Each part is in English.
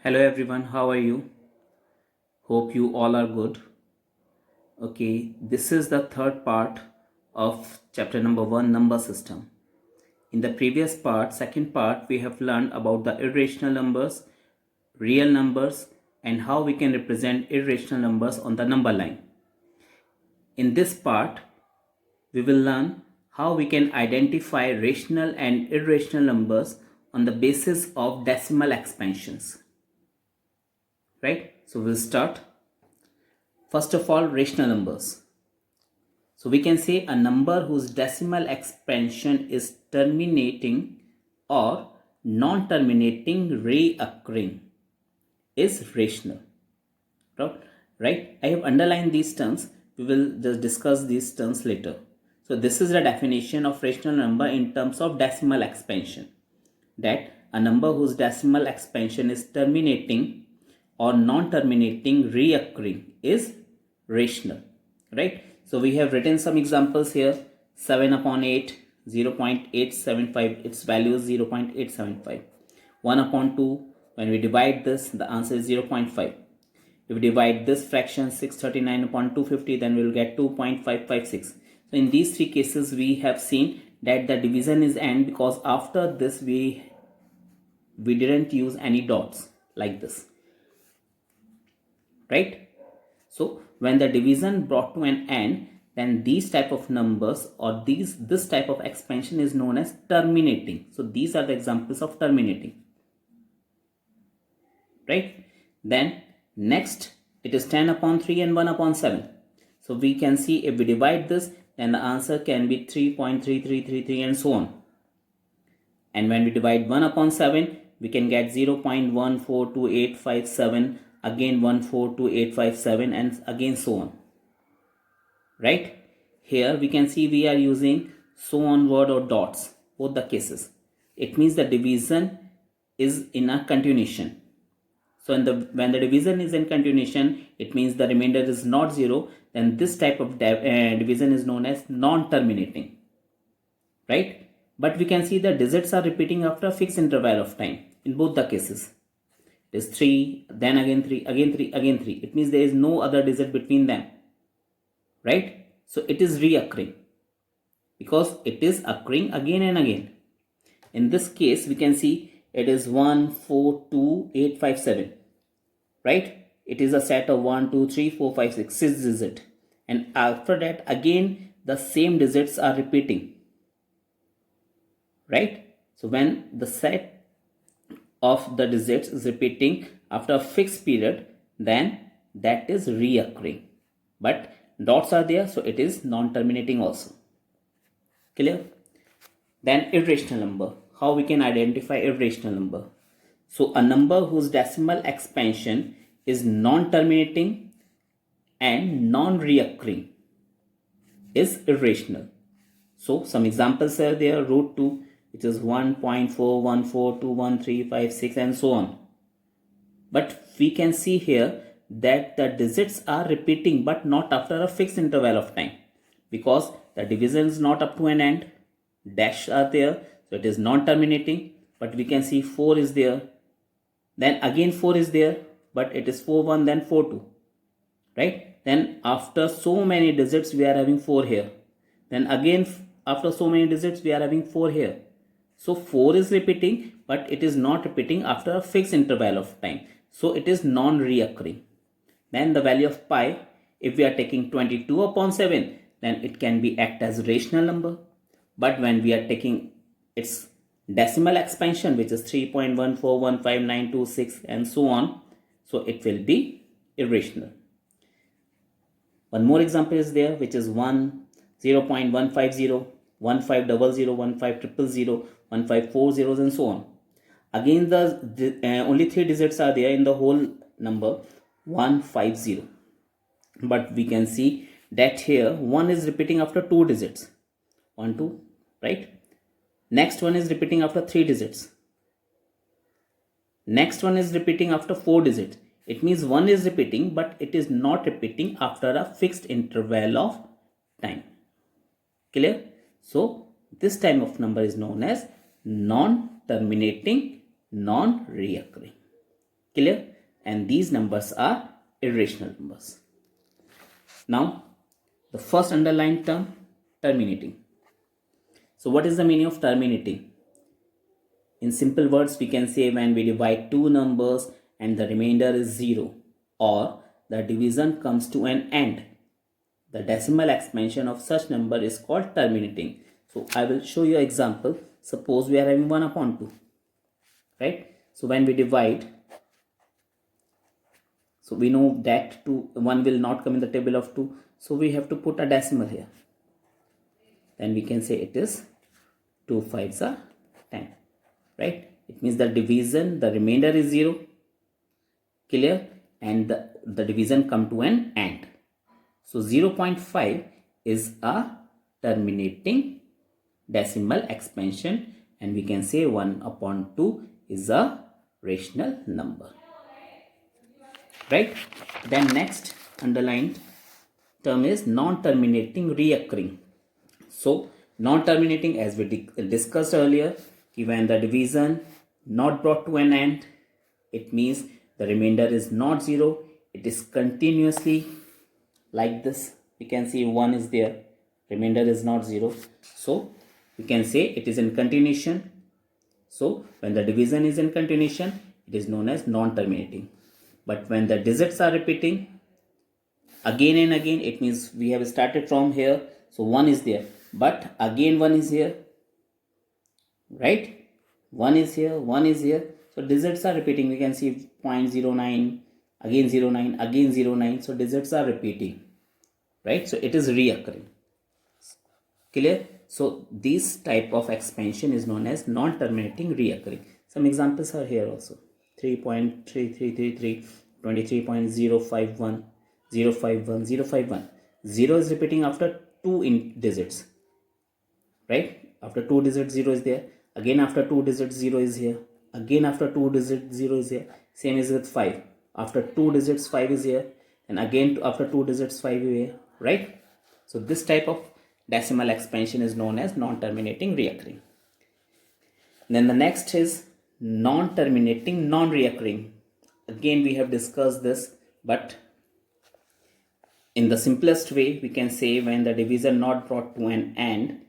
Hello everyone, how are you? Hope you all are good. Okay, this is the third part of chapter number 1, number system. In the previous part, second part, we have learned about the irrational numbers, real numbers, and how we can represent irrational numbers on the number line. In this part, we will learn how we can identify rational and irrational numbers on the basis of decimal expansions. Right? So we'll start. First of all, rational numbers. So we can say a number whose decimal expansion is terminating or non-terminating reoccurring is rational. Right? I have underlined these terms. We will just discuss these terms later. So this is the definition of rational number in terms of decimal expansion. That a number whose decimal expansion is terminating or non-terminating reoccurring is rational. Right? So we have written some examples here. 7 upon 8, 0.875, its value is 0.875. 1 upon 2, when we divide this, the answer is 0.5. If we divide this fraction 639 upon 250, then we will get 2.556. So in these three cases, we have seen that the division is end because after this we didn't use any dots like this. Right? So when the division brought to an end, then these type of numbers or this type of expansion is known as terminating. So these are the examples of terminating. Right? Then next it is 10 upon 3 and 1 upon 7. So we can see if we divide this, then the answer can be 3.3333 and so on. And when we divide 1 upon 7, we can get 0.142857, again 142857 and again so on. Right? Here we can see we are using so on word or dots, both the cases. It means the division is in a continuation. So when the division is in continuation, it means the remainder is not 0. Then this type of division is known as non-terminating. Right? But we can see the digits are repeating after a fixed interval of time in both the cases. It is 3, then again 3, again 3, again 3. It means there is no other digit between them. Right? So it is reoccurring because it is occurring again and again. In this case, we can see it is 1, 4, 2, 8, 5, 7. Right? It is a set of 1, 2, 3, 4, 5, 6, 6 digits. And after that, again, the same digits are repeating. Right? So when the set of the digits is repeating after a fixed period, then that is reoccurring. But dots are there, so it is non-terminating also. Clear? Then irrational number. How we can identify irrational number? So a number whose decimal expansion is non-terminating and non-reoccurring is irrational. So some examples are there. Root 2, which is 1.4142135 and so on. But we can see here that the digits are repeating but not after a fixed interval of time because the division is not up to an end. Dash are there, so it is non-terminating. But we can see 4 is there, then again 4 is there, but it is 4 1 then 4 2. Right? Then after so many digits we are having 4 here, then again after so many digits we are having 4 here. So 4 is repeating, but it is not repeating after a fixed interval of time, so it is non-reoccurring. Then the value of pi, if we are taking 22 upon 7, then it can be act as rational number. But when we are taking its decimal expansion, which is 3.1415926 and so on, so it will be irrational. One more example is there, which is 0.150, 1500, 15000, 1540 and so on. Again, the only 3 digits are there in the whole number, 150. But we can see that here 1 is repeating after 2 digits, 1 2, right? Next one is repeating after 3 digits. Next one is repeating after 4 digits. It means 1 is repeating, but it is not repeating after a fixed interval of time. Clear? So this type of number is known as non-terminating, non-reoccurring. Clear? And these numbers are irrational numbers. Now, the first underlined term, terminating. So what is the meaning of terminating? In simple words, we can say when we divide two numbers and the remainder is 0, or the division comes to an end. The decimal expansion of such number is called terminating. So I will show you an example. Suppose we are having 1 upon 2, right? So when we divide, so we know that 1 will not come in the table of 2. So we have to put a decimal here. Then we can say it is 2 5s are 10, right? It means the division, the remainder is 0. Clear? And the division come to an end. So 0.5 is a terminating decimal expansion, and we can say 1 upon 2 is a rational number, right? Then next underlined term is non-terminating reoccurring. So non-terminating, as we discussed earlier, when the division not brought to an end, it means the remainder is not 0, it is continuously like this. We can see 1 is there, remainder is not 0, so we can say it is in continuation. So when the division is in continuation, it is known as non-terminating. But when the digits are repeating again and again, it means we have started from here, so 1 is there, but again 1 is here, right? 1 is here, 1 is here, so digits are repeating. We can see 0.09, again 09, again 09, so digits are repeating, right? So it is reoccurring. Clear? So this type of expansion is known as non-terminating reoccurring. Some examples are here also. 3.3333, 23.051, 051, 051. 0 is repeating after 2 digits, right? After 2 digits 0 is there. Again after 2 digits 0 is here. Again after 2 digits 0 is here. Same is with 5. After 2 digits 5 is here. And again after 2 digits 5 is here, right? So this type of decimal expansion is known as non-terminating reoccurring. Then the next is non-terminating non-reoccurring. Again we have discussed this, but in the simplest way we can say when the division not brought to an end,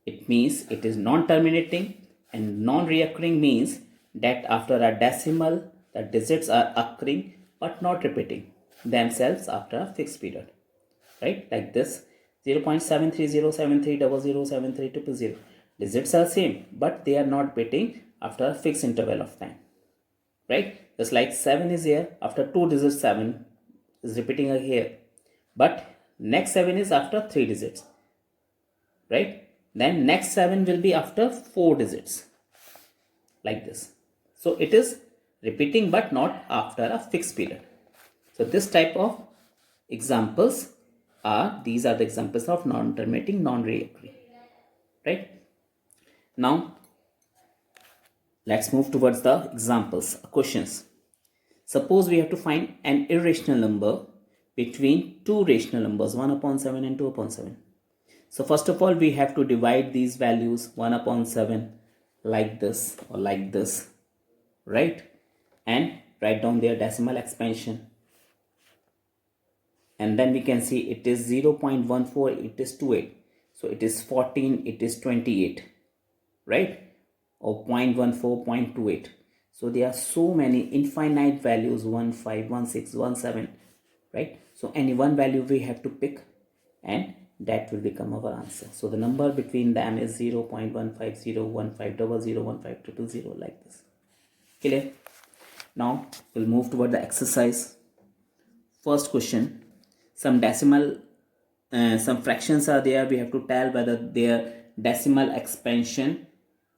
it means it is non-terminating, and non-reoccurring means that after a decimal the digits are occurring but not repeating themselves after a fixed period, right? Like this 0.73073007300. Digits are same, but they are not repeating after a fixed interval of time, right? Just like 7 is here, after 2 digits 7 is repeating here, but next 7 is after 3 digits, right? Then next 7 will be after 4 digits, like this. So it is repeating but not after a fixed period. So this type of examples these are the examples of non-terminating non-reoccurring, right? Now let's move towards the examples, questions. Suppose we have to find an irrational number between two rational numbers, 1 upon 7 and 2 upon 7. So first of all we have to divide these values 1 upon 7 like this or like this, right? And write down their decimal expansion. And then we can see it is 0.14, it is 28. So it is 14, it is 28, right? Or 0.14, 0.28. So there are so many infinite values, 1, 5, 1, 6, 1, 7, right? So any one value we have to pick and that will become our answer. So the number between them is 0.150150015001500, like this. Clear? Now we'll move toward the exercise. First question. Some decimal, some fractions are there. We have to tell whether their decimal expansion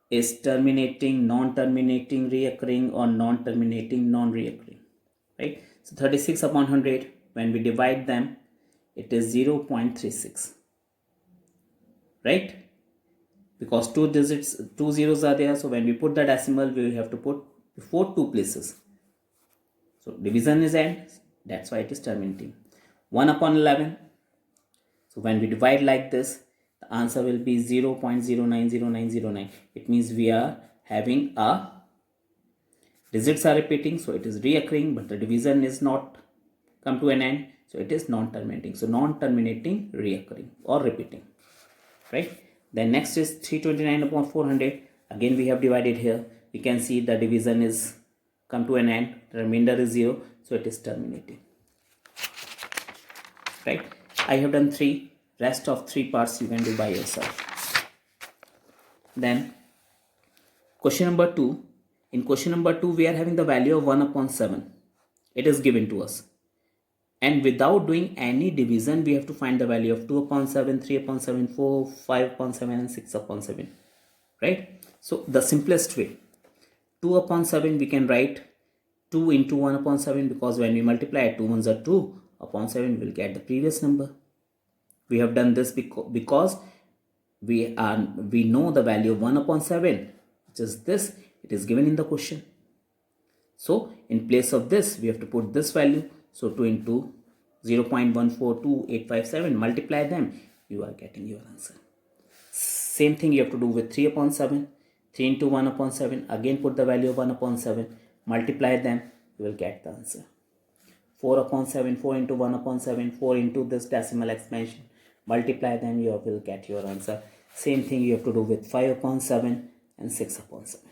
is terminating, non-terminating, reoccurring, or non-terminating, non-reoccurring, right? So 36 upon 100, when we divide them, it is 0.36, right? Because two zeros are there, so when we put the decimal, we will have to put before 2 places. So division is end, that's why it is terminating. 1 upon 11, so when we divide like this, the answer will be 0.090909. It means we are having a digits are repeating, so it is reoccurring, but the division is not come to an end, so it is non-terminating. So non-terminating, reoccurring or repeating, right? Then next is 329 upon 400. Again we have divided here. We can see the division is come to an end, the remainder is 0, so it is terminating, right? I have done 3, rest of 3 parts you can do by yourself. Then question number 2. In question number 2 we are having the value of 1 upon 7. It is given to us, and without doing any division we have to find the value of 2 upon 7, 3 upon 7, 4, 5 upon 7 and 6 upon 7, right? So the simplest way, 2 upon 7 we can write 2 into 1 upon 7, because when we multiply 2 ones are 2 upon 7 we will get the previous number. We have done this because we know the value of 1 upon 7, which is this. It is given in the question. So in place of this we have to put this value. So 2 into 0.142857, multiply them, you are getting your answer. Same thing you have to do with 3 upon 7. 3 into 1 upon 7, again put the value of 1 upon 7, multiply them, you will get the answer. 4 upon 7, 4 into 1 upon 7, 4 into this decimal expansion, multiply them, you will get your answer. Same thing you have to do with 5 upon 7 and 6 upon 7,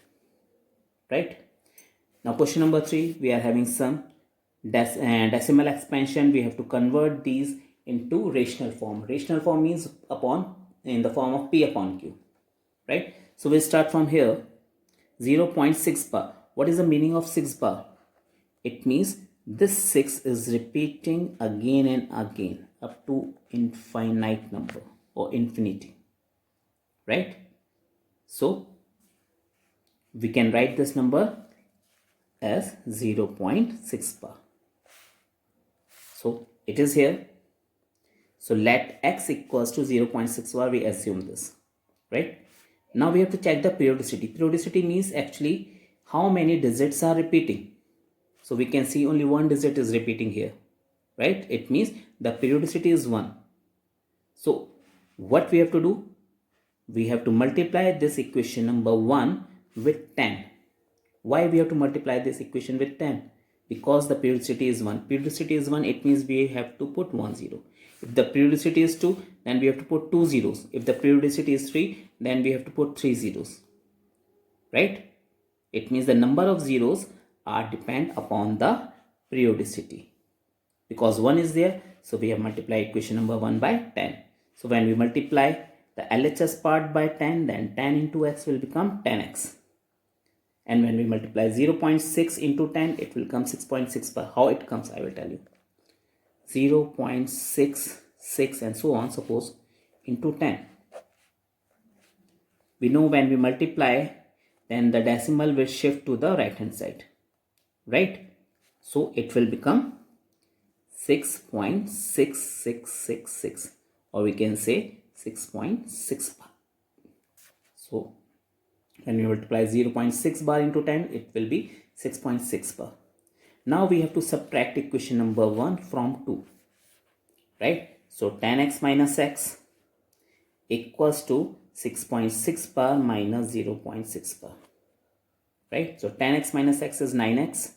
right? Now question number 3, we are having some decimal expansion. We have to convert these into rational form. Rational form means in the form of P upon Q, right? So we start from here, 0.6 bar. What is the meaning of 6 bar? It means this 6 is repeating again and again up to infinite number or infinity, right? So we can write this number as 0.6 bar. So it is here. So let x equals to 0.6 bar, we assume this, right? Now we have to check the periodicity. Periodicity means actually how many digits are repeating. So we can see only one digit is repeating here, right? It means the periodicity is 1. So what we have to do? We have to multiply this equation number 1 with 10. Why we have to multiply this equation with 10? Because the periodicity is 1. Periodicity is 1, it means we have to put 1 0. If the periodicity is 2, then we have to put 2 zeros. If the periodicity is 3, then we have to put 3 zeros, right? It means the number of zeros are depend upon the periodicity. Because 1 is there, so we have multiplied equation number 1 by 10. So when we multiply the LHS part by 10, then 10 into x will become 10x. And when we multiply 0.6 into 10, it will come 6.6 bar. How it comes, I will tell you. 0.66 and so on, suppose, into 10. We know when we multiply, then the decimal will shift to the right hand side, right? So it will become 6.6666, or we can say 6.6 bar. So when we multiply 0.6 bar into 10, it will be 6.6 bar. Now we have to subtract equation number 1 from 2, right? So 10x minus x equals to 6.6 bar minus 0.6 bar, right? So 10x minus x is 9x,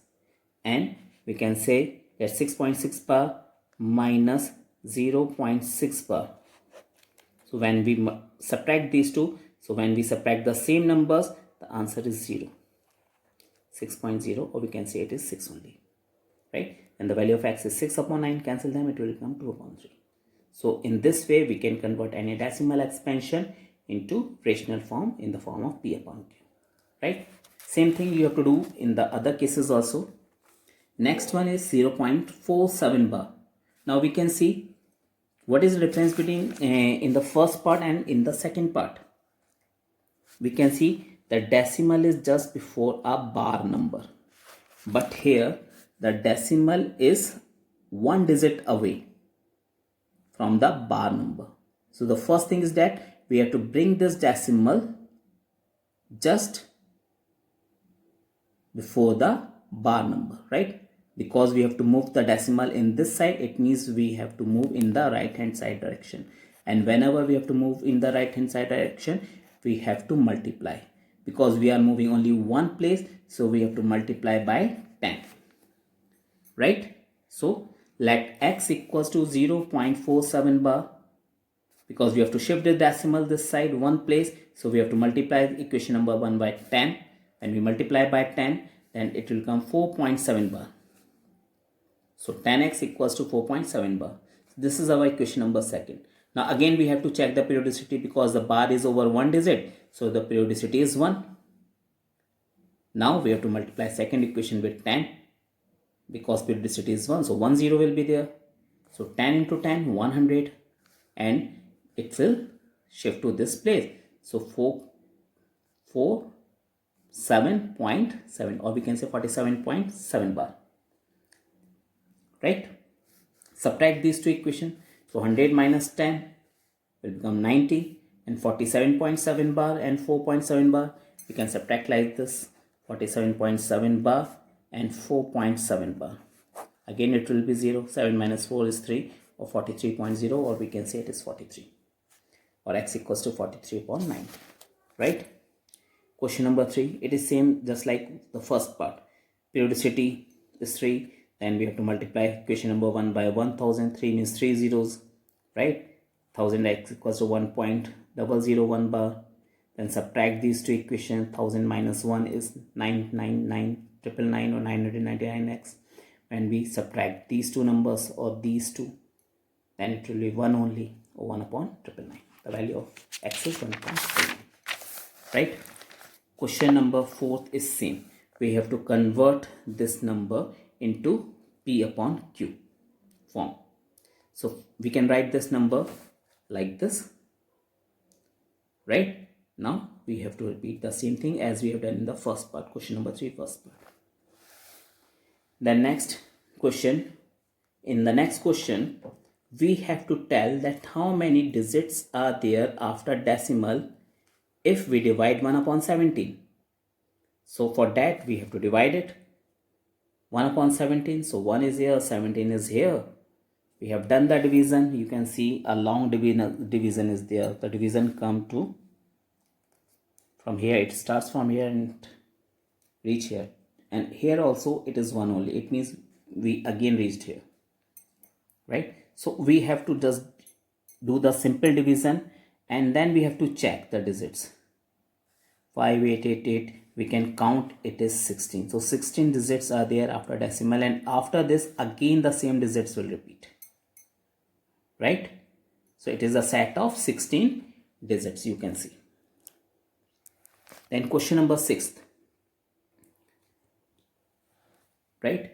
and we can say that 6.6 bar minus 0.6 bar. So when we subtract these two, so when we subtract the same numbers, the answer is 0. 6.0, or we can say it is 6 only, right? And the value of x is 6 upon 9, cancel them, it will become 2 upon 3. So in this way, we can convert any decimal expansion into rational form in the form of P upon Q, right? Same thing you have to do in the other cases also. Next one is 0.47 bar. Now we can see what is the difference between in the first part and in the second part. We can see the decimal is just before a bar number, but here the decimal is one digit away from the bar number. So the first thing is that we have to bring this decimal just before the bar number, right? Because we have to move the decimal in this side, it means we have to move in the right hand side direction. And whenever we have to move in the right hand side direction, we have to multiply. because we are moving only one place, so we have to multiply by 10, right? So let x equals to 0.47 bar, because we have to shift the decimal this side one place, so we have to multiply equation number 1 by 10. When we multiply by 10, then it will come 4.7 bar. So 10x equals to 4.7 bar. This is our equation number 2. Now again we have to check the periodicity, because the bar is over one digit, so the periodicity is 1. Now we have to multiply second equation with 10, because periodicity is 1, so 1 0 will be there. So 10 into 10, 100, and it will shift to this place. So 7.7, or we can say 47.7 bar, right? Subtract these two equations. So 100 minus 10 will become 90, and 47.7 bar and 4.7 bar, we can subtract like this, 47.7 bar and 4.7 bar. Again it will be 0. 7 minus 4 is 3, or 43.0, or we can say it is 43, or x equals to 43 upon 9, right? Question number 3, it is same just like the first part. Periodicity is 3, then we have to multiply equation number 1 by 1000. 3 means 3 zeros, right? 1000 x equals to 1.001 bar. Then subtract these two equations. 1000 minus 1 is 999,999 or 999x. When we subtract these two numbers or these two, then it will be 1 only, or 1 upon 999. The value of x is 1.9, right? Question number 4 is same. We have to convert this number into P upon Q form. So we can write this number like this, right? Now we have to repeat the same thing as we have done in the first part, question number 3, first part. The next question, in the next question, we have to tell that how many digits are there after decimal if we divide 1 upon 17. So for that we have to divide it. 1 upon 17, so 1 is here, 17 is here. We have done the division. You can see a long division is there. The division come to from here, it starts from here and reach here, and here also it is 1 only. It means we again reached here, right? So we have to just do the simple division, and then we have to check the digits. 5888, we can count, it is 16. So 16 digits are there after decimal, and after this again the same digits will repeat, right? So it is a set of 16 digits, you can see. Then question number 6, right?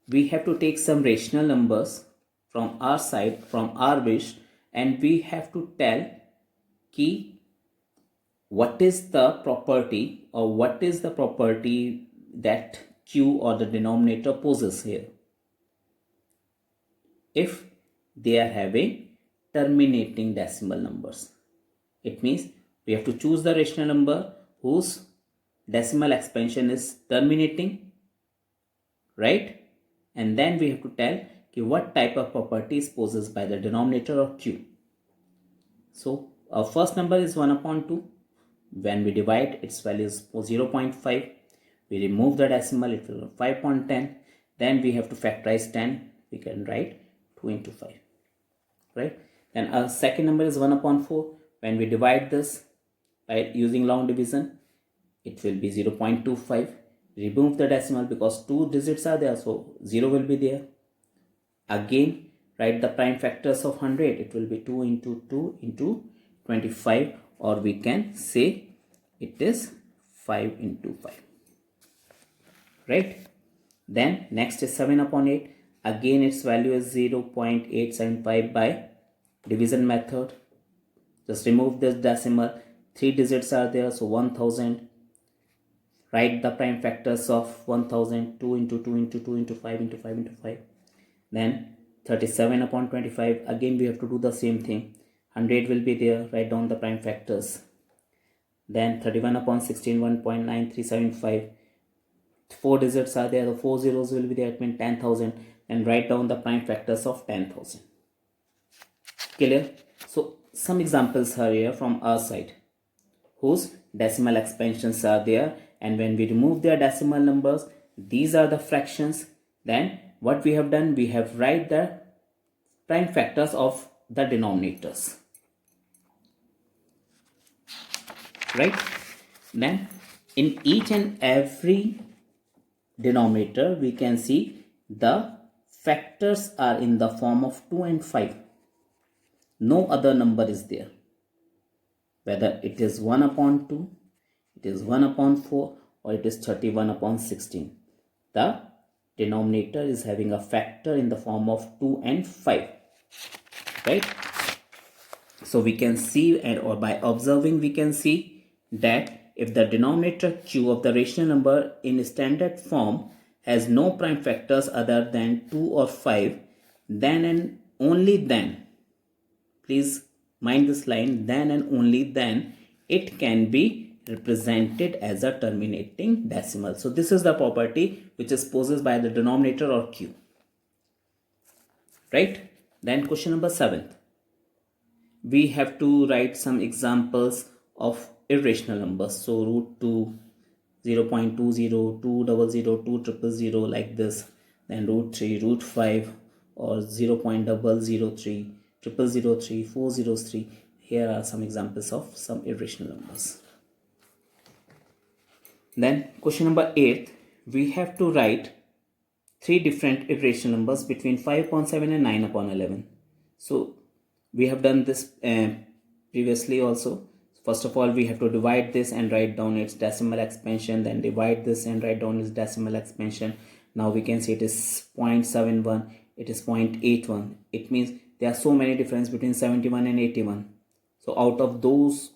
We have to take some rational numbers from our side, from our wish, and we have to tell key what is the property, or what is the property that Q or the denominator possesses here if they are having terminating decimal numbers. It means we have to choose the rational number whose decimal expansion is terminating, right? And then we have to tell what type of property is possessed by the denominator of Q. So our first number is 1 upon 2. When we divide, its value is 0.5. We remove the decimal, it will be 5.10. Then we have to factorize 10. We can write 2 into 5, right? Then our second number is 1 upon 4. When we divide this by using long division, it will be 0.25. Remove the decimal because 2 digits are there, so 0 will be there. Again, write the prime factors of 100. It will be 2 into 2 into 25, or we can say it is 5 into 5, right? Then next is 7 upon 8. Again its value is 0.875 by division method. Just remove this decimal. 3 digits are there, so 1000. Write the prime factors of 1000. 2 into 2 into 2 into 5 into 5 into 5. Then 37 upon 25. Again we have to do the same thing. 100 will be there. Write down the prime factors. Then 31 upon 16, 1.9375. 4 digits are there. The 4 zeros will be there. It means 10,000. And write down the prime factors of 10,000. Clear? So some examples are here from our side whose decimal expansions are there, and when we remove their decimal numbers, these are the fractions. Then what we have done, we have write the prime factors of the denominators, right? Then in each and every denominator we can see the factors are in the form of 2 and 5. No other number is there, whether it is 1 upon 2, it is 1 upon 4, or it is 31 upon 16. The denominator is having a factor in the form of 2 and 5, right? So we can see, or by observing we can see that if the denominator q of the rational number in standard form has no prime factors other than 2 or 5, then and only then, please mind this line, then and only then it can be represented as a terminating decimal. So this is the property which is possessed by the denominator or q, right? Then question number 7. We have to write some examples of irrational numbers. So root 2, 0.20, 200, 200, like this. Then root 3, root 5, or 0.003, 0003, 403. Here are some examples of some irrational numbers. Then question number 8, we have to write 3 different irrational numbers between 5 upon 7 and 9 upon 11. So we have done this previously also. First of all, we have to divide this and write down its decimal expansion, then divide this and write down its decimal expansion. Now we can see it is 0.71, it is 0.81. It means there are so many difference between 71 and 81. So out of those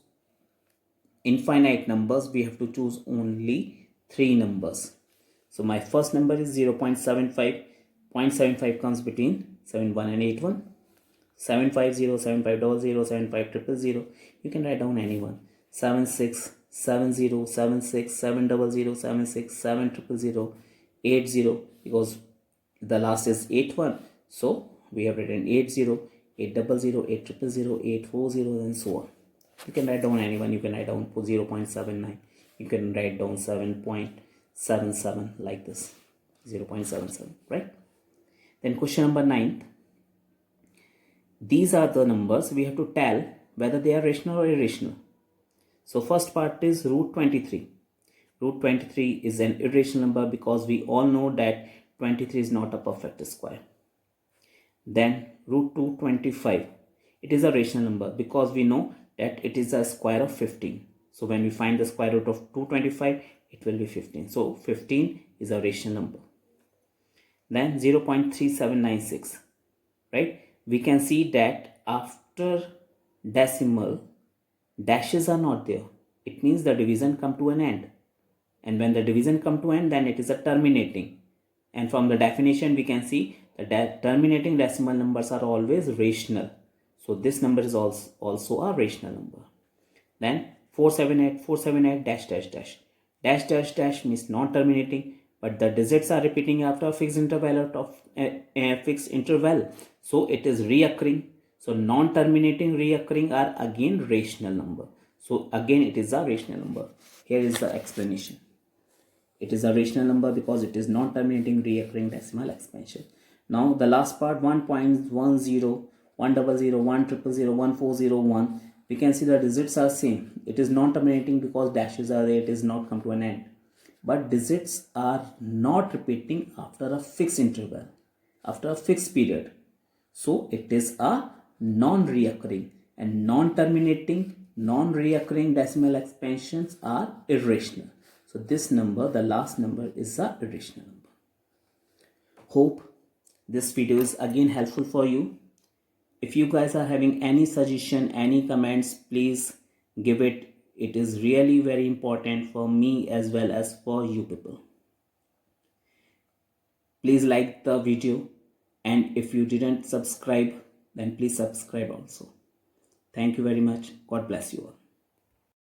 infinite numbers, we have to choose only 3 numbers. So my first number is 0.75. 0.75 comes between 71 and 81. 750, 7500, 75000. You can write down anyone. 76, 70, 76, 700, 76, 7000, 80, because the last is 81. So we have written 80, 800, 8000, 840, and so on. You can write down anyone. You can write down 0.79. You can write down 7.77 like this. 0.77, right? Then question number 9. These are the numbers. We have to tell whether they are rational or irrational. So first part is root 23. Root 23 is an irrational number because we all know that 23 is not a perfect square. Then root 225. It is a rational number because we know that it is a square of 15. So when we find the square root of 225, it will be 15. So 15 is a rational number. Then 0.3796, right? We can see that after decimal, dashes are not there. It means the division come to an end. And when the division come to an end, then it is a terminating. And from the definition, we can see that terminating decimal numbers are always rational. So this number is also a rational number. Then 478 dash dash dash. Dash dash dash means non-terminating, but the digits are repeating after a fixed interval fixed interval. So it is reoccurring. So non-terminating reoccurring are again rational number. So again it is a rational number. Here is the explanation. It is a rational number because it is non-terminating reoccurring decimal expansion. Now the last part, 1.10, 100, 100, 1401. We can see the digits are same. It is non-terminating because dashes are there. It is not come to an end. But digits are not repeating after a fixed interval, after a fixed period. So it is a non-reoccurring, and non-terminating, non-reoccurring decimal expansions are irrational. So this number, the last number, is a irrational number. Hope this video is again helpful for you. If you guys are having any suggestion, any comments, please give it. It is really very important for me as well as for you people. Please like the video, and if you didn't subscribe, then please subscribe also. Thank you very much. God bless you all.